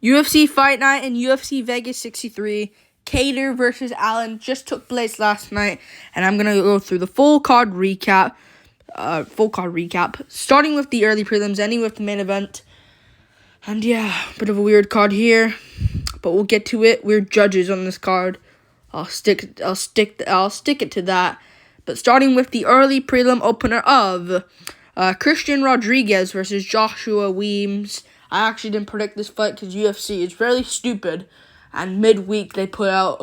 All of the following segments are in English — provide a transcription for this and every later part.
UFC Fight Night and UFC Vegas 63. Kattar versus Allen just took place last night, and I'm gonna go through the full card recap. Starting with the early prelims, ending with the main event. And yeah, bit of a weird card here, but we'll get to it. Weird judges on this card. I'll stick it to that. But starting with the early prelim opener of Christian Rodriguez versus Joshua Weems. I actually didn't predict this fight because UFC is really stupid, and midweek they put out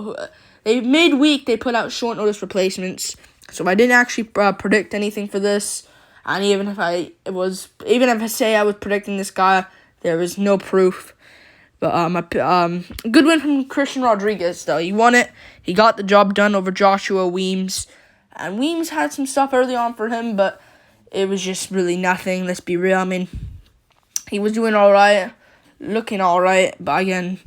short notice replacements. So I didn't actually predict anything for this, and even if I say I was predicting this guy, there is no proof. But good win from Christian Rodriguez though. He won it. He got the job done over Joshua Weems, and Weems had some stuff early on for him, but it was just really nothing. Let's be real. I mean, he was doing all right, looking all right, but again,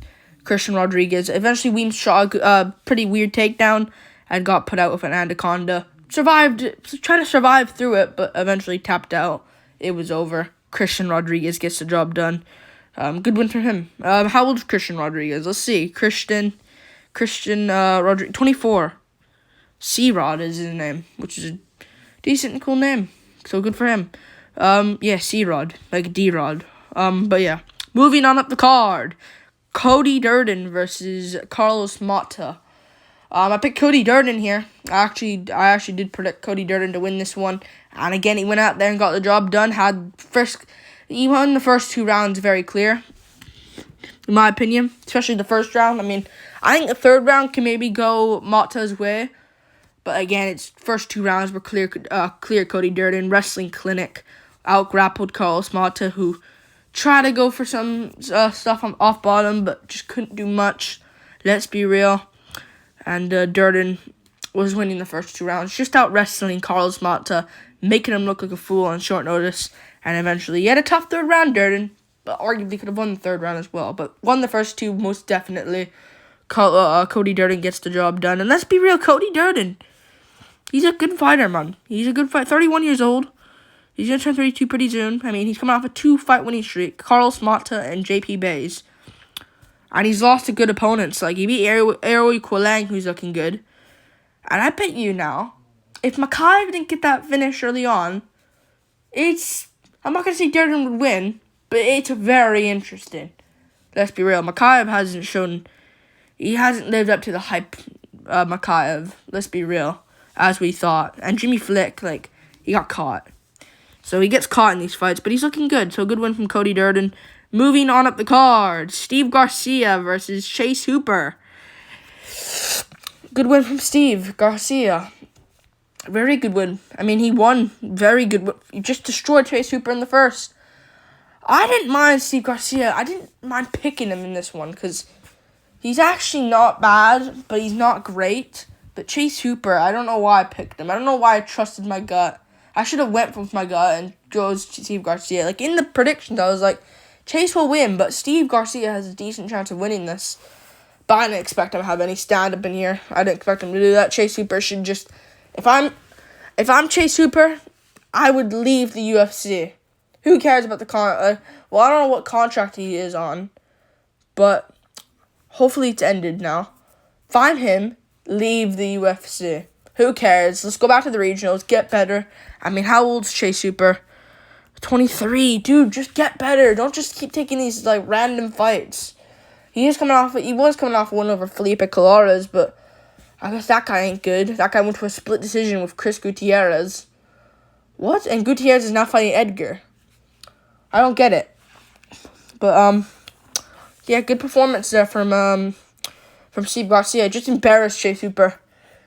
Christian Rodriguez. Eventually, Weems shot a pretty weird takedown and got put out with an anaconda. Tried to survive through it, but eventually tapped out. It was over. Christian Rodriguez gets the job done. Good win for him. How old is Christian Rodriguez? Let's see. Christian Rodriguez, 24. C-Rod is his name, which is a decent and cool name. So good for him. C-Rod, like D-Rod. But yeah. Moving on up the card. Cody Durden versus Carlos Mata. I picked Cody Durden here. I actually did predict Cody Durden to win this one. And again, he went out there and got the job done. He won the first 2 rounds very clear, in my opinion. Especially the first round. I mean, I think the third round can maybe go Mata's way. But again, its first 2 rounds were clear Cody Durden. Wrestling clinic. Out-grappled Carlos Mata, who tried to go for some stuff on off bottom, but just couldn't do much. Let's be real. And Durden was winning the first 2 rounds. Just out-wrestling Carlos Mata, making him look like a fool on short notice. And eventually, he had a tough third round, Durden. But arguably could have won the third round as well. But won the first 2 most definitely. Cody Durden gets the job done. And let's be real, Cody Durden. He's a good fighter, man. He's a good fighter. 31 years old. He's going to turn 32 pretty soon. I mean, he's coming off a 2-fight winning streak. Carlos Mata and JP Bays. And he's lost to good opponents. Like, he beat Aoyi Quilang, who's looking good. And I bet you now, if Makaev didn't get that finish early on, I'm not going to say Durden would win, but it's very interesting. Let's be real. Makaev he hasn't lived up to the hype, Makaev. Let's be real. As we thought. And Jimmy Flick, he got caught. So he gets caught in these fights, but he's looking good. So good win from Cody Durden. Moving on up the card. Steve Garcia versus Chase Hooper. Good win from Steve Garcia. Very good win. I mean, he won. Very good win. He just destroyed Chase Hooper in the first. I didn't mind Steve Garcia. I didn't mind picking him in this one because he's actually not bad, but he's not great. But Chase Hooper, I don't know why I picked him. I don't know why I trusted my gut. I should have went with my gut and chose Steve Garcia. In the predictions, I was like, Chase will win, but Steve Garcia has a decent chance of winning this. But I didn't expect him to have any stand-up in here. I didn't expect him to do that. Chase Hooper should just... If I'm Chase Hooper, I would leave the UFC. Who cares about the I don't know what contract he is on, but hopefully it's ended now. Find him. Leave the UFC. Who cares? Let's go back to the regionals. Get better. I mean, how old's Chase Hooper? 23. Dude, just get better. Don't just keep taking these, random fights. He was coming off a win over Felipe Colares, but I guess that guy ain't good. That guy went to a split decision with Chris Gutierrez. What? And Gutierrez is now fighting Edgar. I don't get it. But, yeah, good performance there from Steve Garcia. Just embarrassed Chase Hooper.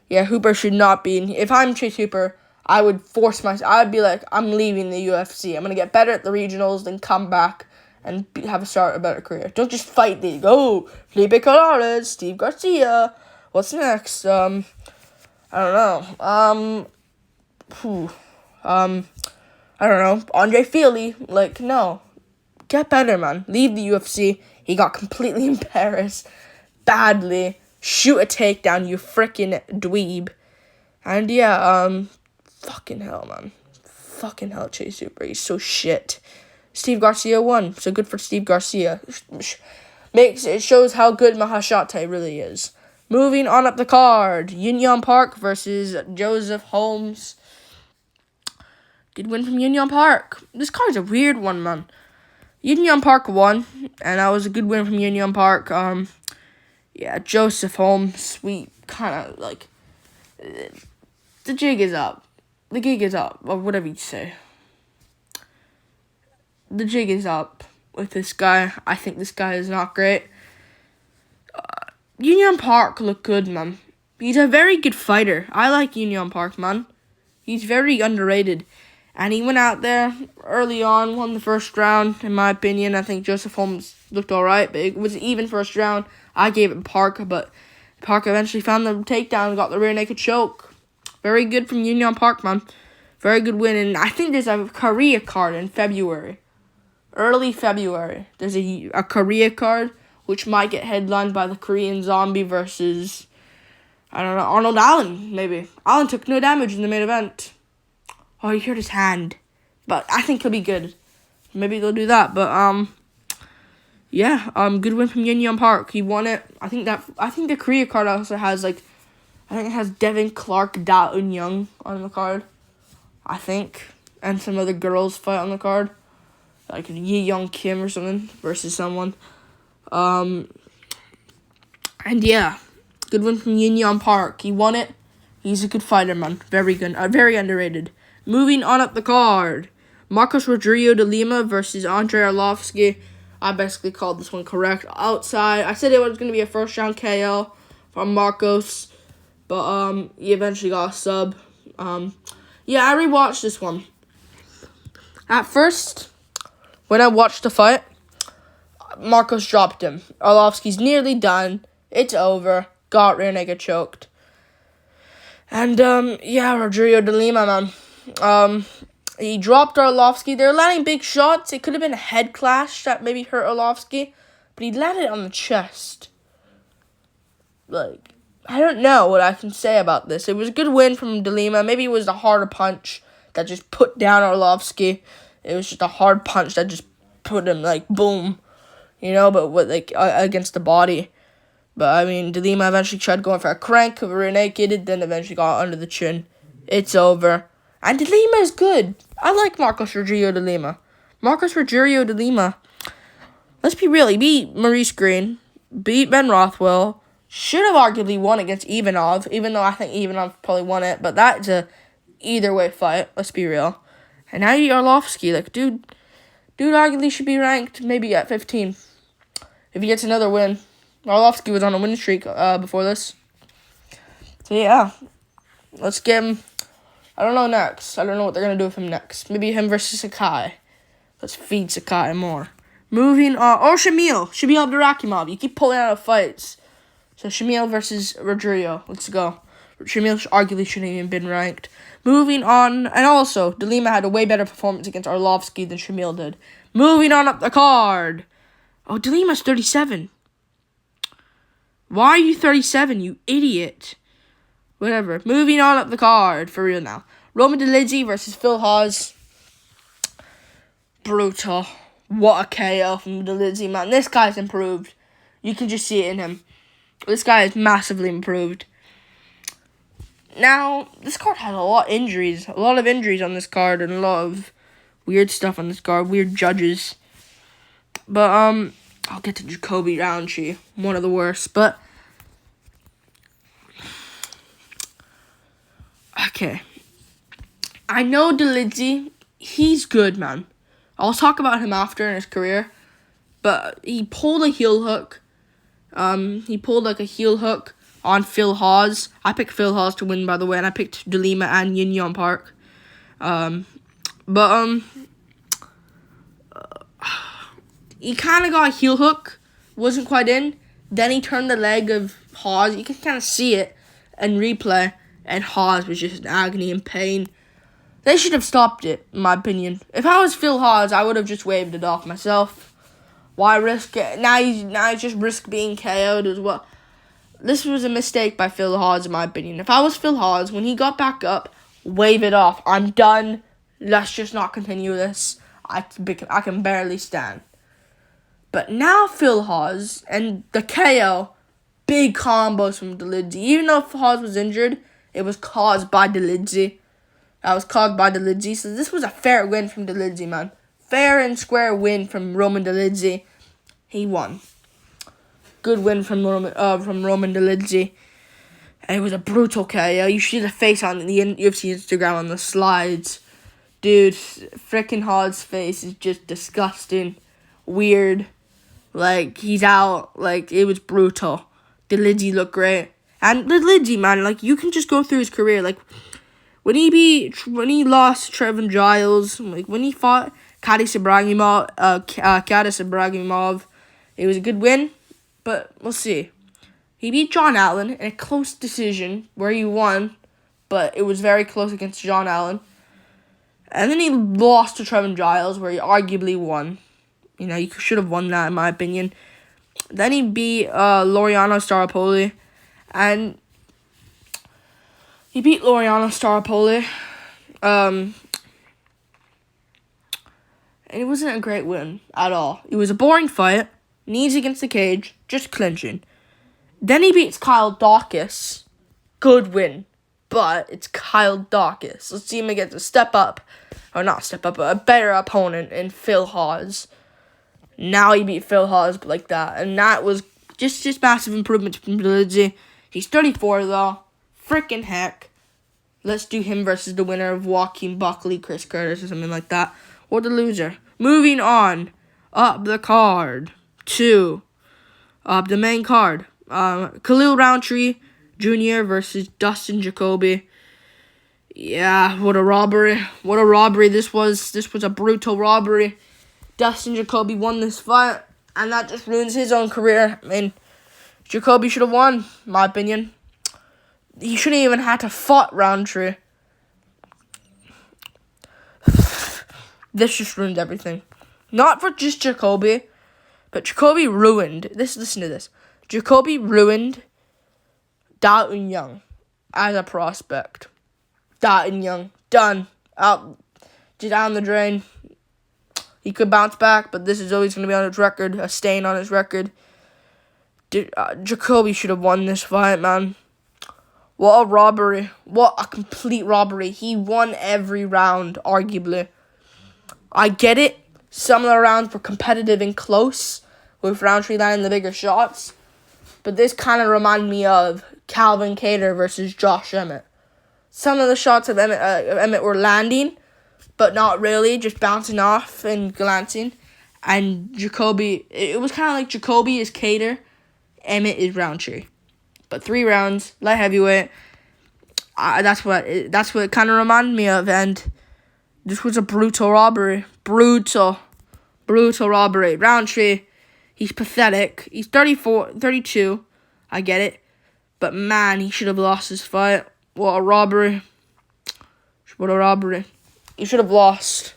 Yeah, Hooper should not be. If I'm Chase Hooper, I would be like, I'm leaving the UFC. I'm going to get better at the regionals, then come back and start a better career. Don't just fight these. Oh, Felipe Colares, Steve Garcia. What's next? I don't know. I don't know. Andre Fili. No. Get better, man. Leave the UFC. He got completely embarrassed. Badly. Shoot a takedown, you frickin' dweeb. And yeah, fucking hell, man. Fucking hell, Chase Hooper. He's so shit. Steve Garcia won, so good for Steve Garcia. It shows how good Mahashate really is. Moving on up the card, Yunyan Park versus Joseph Holmes. Good win from Yunyan Park. This card's a weird one, man. Yunyan Park won, and that was a good win from Yunyan Park. Yeah, Joseph Holmes, we kind of, like, the jig is up. The gig is up, or whatever you say. The jig is up with this guy. I think this guy is not great. Yunyan Park looked good, man. He's a very good fighter. I like Yunyan Park, man. He's very underrated. And he went out there early on, won the first round, in my opinion. I think Joseph Holmes looked alright, but it was an even first round. I gave it Park, but Park eventually found the takedown and got the rear naked choke. Very good from Yunyan Park, man. Very good win. And I think there's a Korea card in February. Early February. There's a Korea card, which might get headlined by the Korean Zombie versus, I don't know, Arnold Allen, maybe. Allen took no damage in the main event. Oh, he hurt his hand. But I think he'll be good. Maybe they'll do that. But, yeah, good win from Yunyan Park. He won it. I think the Korea card also has, like, I think it has Devin Clark, Da Eun Young on the card. I think. And some other girls fight on the card. Like Yi Young Kim or something versus someone. And yeah, good win from Yunyan Park. He won it. He's a good fighter, man. Very good. Very underrated. Moving on up the card. Marcos Rodrigo de Lima versus Andrei Arlovsky. I basically called this one correct. Outside, I said it was going to be a first round KO from Marcos. But he eventually got a sub. Yeah, I rewatched this one. At first, when I watched the fight, Marcos dropped him. Arlovsky's nearly done. It's over. Got rear naked choked. And, yeah, Rodrigo de Lima, man. He dropped Arlovsky. They were landing big shots. It could have been a head clash that maybe hurt Arlovsky. But he landed on the chest. Like, I don't know what I can say about this. It was a good win from de Lima. Maybe it was a harder punch that just put down Arlovsky. It was just a hard punch that just put him, like, boom. You know, but with, like, against the body. But, I mean, de Lima eventually tried going for a crank, rear naked, then eventually got under the chin. It's over. And de Lima is good. I like Marcos Rodrigo de Lima. Marcos Rodrigo de Lima, let's be real, he beat Maurice Green, beat Ben Rothwell, should have arguably won against Ivanov, even though I think Ivanov probably won it, but that's a either way fight, let's be real. And now you Arlovsky, like, dude arguably should be ranked maybe at 15 if he gets another win. Arlovsky was on a winning streak before this. So, yeah. Let's get him. I don't know next. I don't know what they're going to do with him next. Maybe him versus Sakai. Let's feed Sakai more. Moving on. Or Shamil. Shamil Abdurakhimov. You keep pulling out of fights. So, Shamil versus Rodrigo. Let's go. Shamil arguably shouldn't have even been ranked. Moving on. And also, de Lima had a way better performance against Arlovsky than Shamil did. Moving on up the card. Oh, de Lima's 37. Why are you 37, you idiot? Whatever. Moving on up the card. For real now. Roman Dolidze versus Phil Hawes. Brutal. What a KO from Dolidze, man. This guy's improved. You can just see it in him. This guy is massively improved. Now, this card has a lot of injuries. A lot of injuries on this card. And a lot of weird stuff on this card. Weird judges. But, I'll get to Jacoby Roundtree. One of the worst. But, okay. I know Dolidze. He's good, man. I'll talk about him after in his career. But he pulled a heel hook. He pulled like a heel hook on Phil Hawes. I picked Phil Hawes to win, by the way. And I picked de Lima and Yunyan Park. He kind of got a heel hook. Wasn't quite in. Then he turned the leg of Hawes. You can kind of see it in replay. And Hawes was just in agony and pain. They should have stopped it, in my opinion. If I was Phil Hawes, I would have just waved it off myself. Why risk it? Now he's just risk being KO'd as well. This was a mistake by Phil Hawes, in my opinion. If I was Phil Hawes, when he got back up, wave it off. I'm done. Let's just not continue this. I can barely stand. But now Phil Hawes and the KO, big combos from Delidzi. Even though Hawes was injured, it was caused by Delidzi. So this was a fair win from Delidzi, man. Fair and square win from Roman Delidzi. He won. Good win from Roman Delidzi. And it was a brutal KO. You see the face on the UFC Instagram on the slides. Dude, frickin' Hawes' face is just disgusting. Weird. Like, he's out. Like, it was brutal. Delidzi looked great. And Delidzi, man, like, you can just go through his career. Like, when he lost Trevin Giles, like, when he fought Kattar Ibragimov, it was a good win. But we'll see. He beat John Allen in a close decision where he won, but it was very close against John Allen. And then he lost to Trevin Giles, where he arguably won. You know, he should have won that, in my opinion. Then he beat Laureano Staropoli. And he beat Laureano Staropoli. And it wasn't a great win at all. It was a boring fight. Knees against the cage, just clinching. Then he beats Kyle Dawkins. Good win. But it's Kyle Dawkins. Let's see him get to step up. Or not step up, but a better opponent in Phil Hawes. Now he beat Phil Hawes like that. And that was just massive improvements from Delidzi. He's 34 though. Freaking heck. Let's do him versus the winner of Joaquin Buckley, Chris Curtis, or something like that. Or the loser. Moving on. Up the card. To the main card. Khalil Roundtree Jr. versus Dustin Jacoby. Yeah, what a robbery. What a robbery this was. This was a brutal robbery. Dustin Jacoby won this fight, and that just ruins his own career. I mean, Jacoby should have won, in my opinion. He shouldn't even have to fight Roundtree. This just ruined everything. Not for just Jacoby, but Jacoby ruined. Listen to this. Jacoby ruined Dalton Young as a prospect. Dalton Young, done. Out, down the drain. He could bounce back, but this is always going to be on his record, a stain on his record. Jacoby should have won this fight, man. What a robbery. What a complete robbery. He won every round, arguably. I get it. Some of the rounds were competitive and close, with Roundtree landing the bigger shots. But this kind of reminded me of Calvin Kattar versus Josh Emmett. Some of the shots of Emmett were landing, but not really, just bouncing off and glancing. And Jacoby, it was kind of like Jacoby is Kattar, Emmett is Roundtree. But 3 rounds, light heavyweight. That's what it kind of reminded me of. And this was a brutal robbery. Brutal robbery. Roundtree, he's pathetic. He's 32. I get it. But man, he should have lost this fight. What a robbery. He should have lost.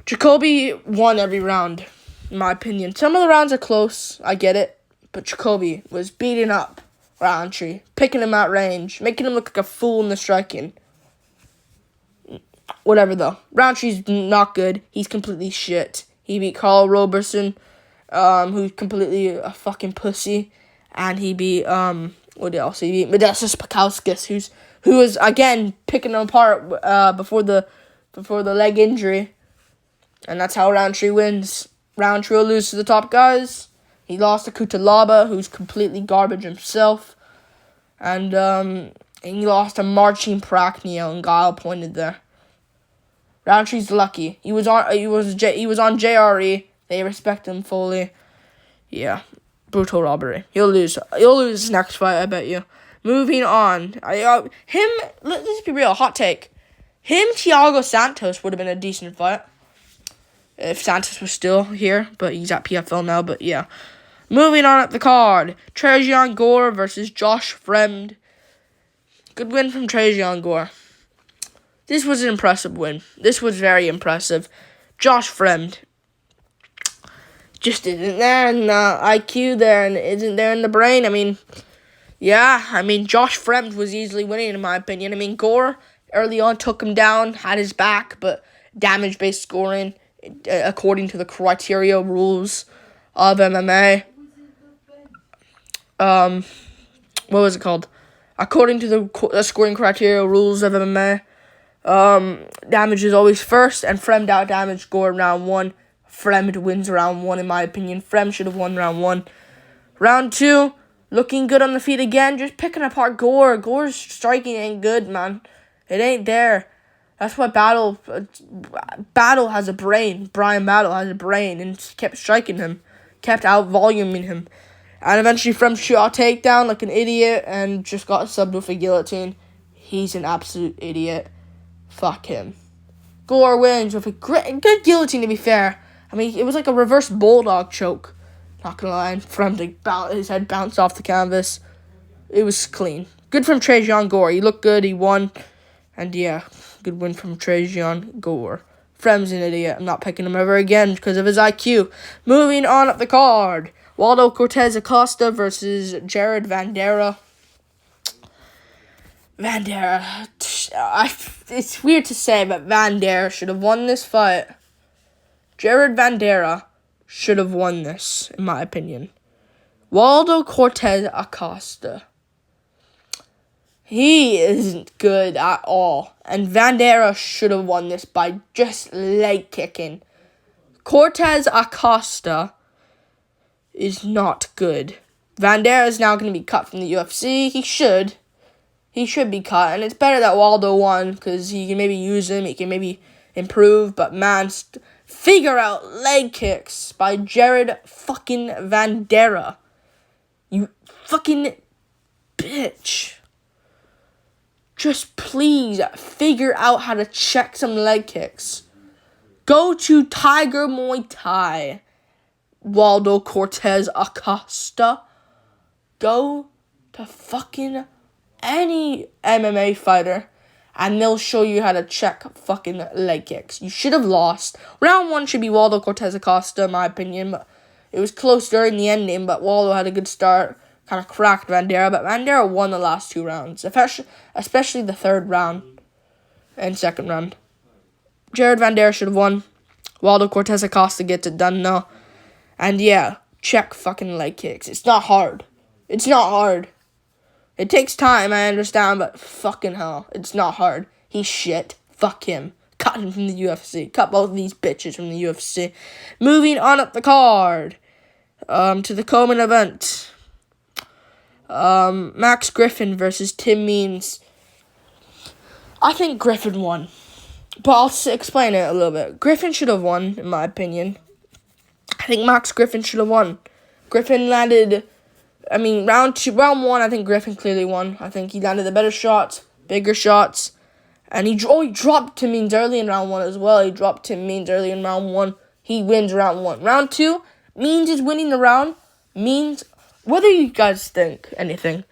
Jacoby won every round, in my opinion. Some of the rounds are close. I get it. But Jacoby was beating up Roundtree, picking him out range, making him look like a fool in the striking. Whatever, though. Roundtree's not good. He's completely shit. He beat Carl Roberson, who's completely a fucking pussy. And he beat, what else? He beat Modestas Pakauskas, who was, again, picking him apart before the leg injury. And that's how Roundtree wins. Roundtree will lose to the top guys. He lost to Kutalaba, who's completely garbage himself. And he lost to Marcin Prachnio, and Guile pointed there. Roundtree's lucky. He was on JRE. They respect him fully. Yeah, brutal robbery. He'll lose his next fight, I bet you. Moving on. Let's be real, hot take. Thiago Santos would have been a decent fight if Santos was still here, but he's at PFL now, but yeah. Moving on up the card, Trajan Gore versus Josh Fremd. Good win from Trajan Gore. This was an impressive win. This was very impressive. Josh Fremd just isn't there in the IQ there and isn't there in the brain. Josh Fremd was easily winning in my opinion. Gore early on took him down, had his back, but damage-based scoring, according to the criteria rules of MMA. What was it called? According to the scoring criteria rules of MMA, damage is always first, and Fremd out damage Gore round 1. Fremd wins round 1, in my opinion. Fremd should have won round 1. Round 2, looking good on the feet again, just picking apart Gore. Gore's striking ain't good, man. It ain't there. That's why Battle has a brain. Brian Battle has a brain, and kept striking him, kept out-voluming him. And eventually Fremd shot a takedown like an idiot and just got subbed with a guillotine. He's an absolute idiot. Fuck him. Gore wins with a good guillotine, to be fair. I mean, it was like a reverse bulldog choke. Not gonna lie. Fremd, his head bounced off the canvas. It was clean. Good from Trajan Gore. He looked good. He won. And yeah, good win from Trajan Gore. Fremd's an idiot. I'm not picking him ever again because of his IQ. Moving on up the card. Waldo Cortez Acosta versus Jared Vanderaa. Vanderaa. It's weird to say, but Vanderaa should have won this fight. Jared Vanderaa should have won this, in my opinion. Waldo Cortez Acosta. He isn't good at all. And Vanderaa should have won this by just leg kicking. Cortez Acosta is not good. Vanderaa is now going to be cut from the UFC. He should be cut, and it's better that Waldo won because he can maybe use him, he can maybe improve, but man, figure out leg kicks by Jared fucking Vanderaa. You fucking bitch. Just please figure out how to check some leg kicks. Go to Tiger Muay Thai. Waldo Cortez Acosta. Go to fucking any MMA fighter and they'll show you how to check fucking leg kicks. You should have lost. Round 1 should be Waldo Cortez Acosta, in my opinion, but it was close during the ending, but Waldo had a good start, kind of cracked Vanderaa, but Vanderaa won the last 2 rounds, especially the 3rd round and 2nd round. Jared Vanderaa should have won. Waldo Cortez Acosta gets it done now. And yeah, check fucking leg kicks. It's not hard. It's not hard. It takes time, I understand, but fucking hell, it's not hard. He's shit. Fuck him. Cut him from the UFC. Cut both of these bitches from the UFC. Moving on up the card. To the co-main event. Max Griffin versus Tim Means. I think Griffin won. But I'll explain it a little bit. Griffin should have won, in my opinion. I think Max Griffin should have won. Griffin landed, round 1, I think Griffin clearly won. I think he landed the better shots, bigger shots. And he dropped Tim Means early in round 1 as well. He dropped Tim Means early in round 1. He wins round 1. Round 2, Means is winning the round. Means, whether you guys think anything,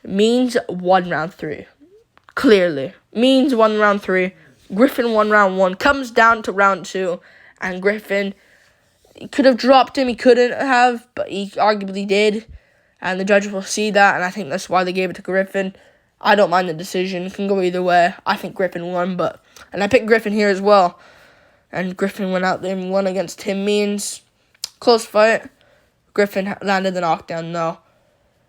Means won round 3. Clearly. Means won round 3. Griffin won round 1. Comes down to round 2. And Griffin, he could have dropped him. He couldn't have, but he arguably did. And the judge will see that, and I think that's why they gave it to Griffin. I don't mind the decision. It can go either way. I think Griffin won, and I picked Griffin here as well. And Griffin went out there and won against Tim Means. Close fight. Griffin landed the knockdown, though.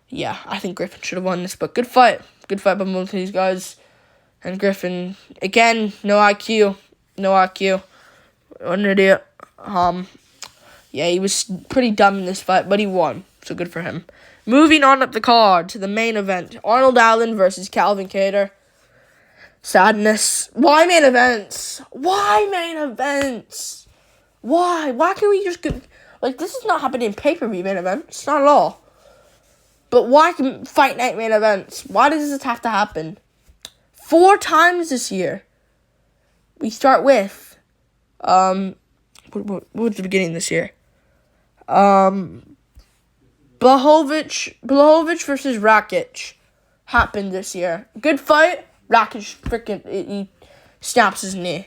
Yeah, I think Griffin should have won this, but good fight. Good fight by both of these guys. And Griffin, again, no IQ. No IQ. What an idiot. Yeah, he was pretty dumb in this fight, but he won. So good for him. Moving on up the card to the main event. Arnold Allen versus Calvin Kattar. Sadness. Why main events? Why main events? Why? Why can't we just get... this is not happening in pay-per-view main events. Not at all. But why can fight night main events? Why does this have to happen? 4 times this year. We start with... what was the beginning this year? Blachowicz versus Rakic happened this year. Good fight. Rakic he snaps his knee.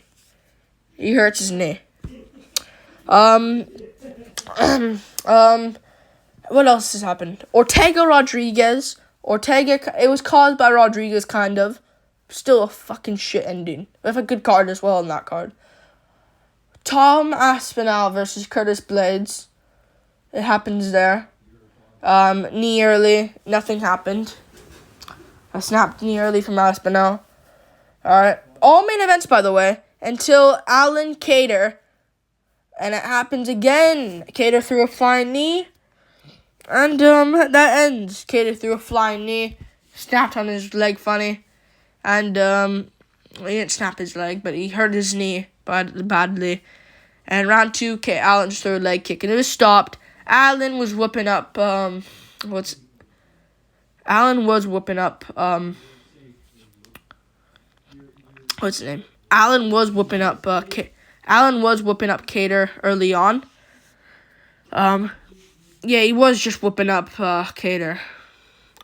He hurts his knee. What else has happened? Ortega, it was caused by Rodriguez, kind of. Still a fucking shit ending. We have a good card as well on that card. Tom Aspinall versus Curtis Blades. It happens there. Knee early. Nothing happened. A snapped knee early from Aspinall. Alright. All main events, by the way, until Alan Kattar. And it happens again. Kattar threw a flying knee. And that ends. Kattar threw a flying knee. Snapped on his leg funny. And he didn't snap his leg, but he hurt his knee badly. And round 2, Alan just threw a leg kick. And it was stopped. Alan was whooping up, what's his name? Alan was whooping up Kattar early on. Yeah, he was just whooping up Kattar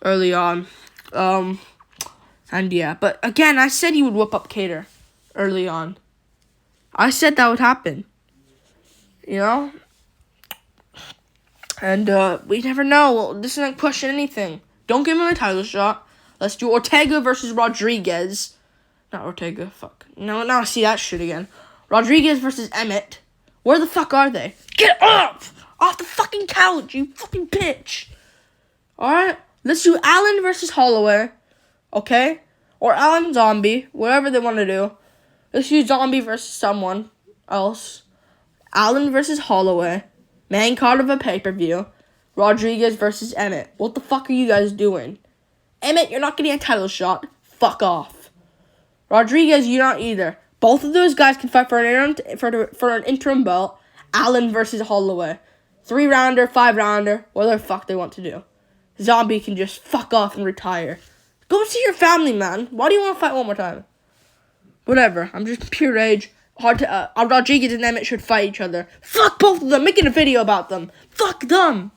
early on. And yeah, but again, I said he would whoop up Kattar early on. I said that would happen. You know? And we never know. Well, this doesn't question anything. Don't give him a title shot. Let's do Ortega versus Rodriguez. Not Ortega, fuck. No, see that shit again. Rodriguez versus Emmett. Where the fuck are they? Get up! Off the fucking couch, you fucking bitch. Alright? Let's do Allen versus Holloway. Okay? Or Allen Zombie. Whatever they want to do. Let's do Zombie versus someone else. Allen versus Holloway. Main card of a pay-per-view. Rodriguez versus Emmett. What the fuck are you guys doing? Emmett, you're not getting a title shot. Fuck off. Rodriguez, you're not either. Both of those guys can fight for an interim belt. Allen versus Holloway. 3-rounder, 5-rounder, whatever the fuck they want to do. Zombie can just fuck off and retire. Go see your family, man. Why do you want to fight one more time? Whatever. I'm just pure rage. Rodriguez and Emmett should fight each other. Fuck both of them. Making a video about them. Fuck them.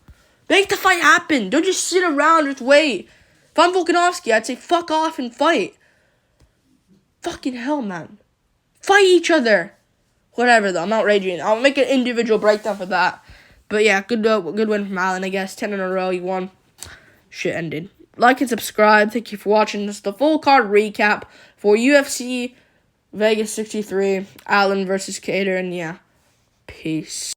Make the fight happen. Don't just sit around and just wait. If I'm Volkanovski, I'd say fuck off and fight. Fucking hell, man. Fight each other. Whatever, though. I'm not raging. I'll make an individual breakdown for that. But yeah, good win from Allen, I guess. 10 in a row. He won. Shit ended. Like and subscribe. Thank you for watching. This is the full card recap for UFC Vegas 63. Allen versus Kattar. And yeah, peace.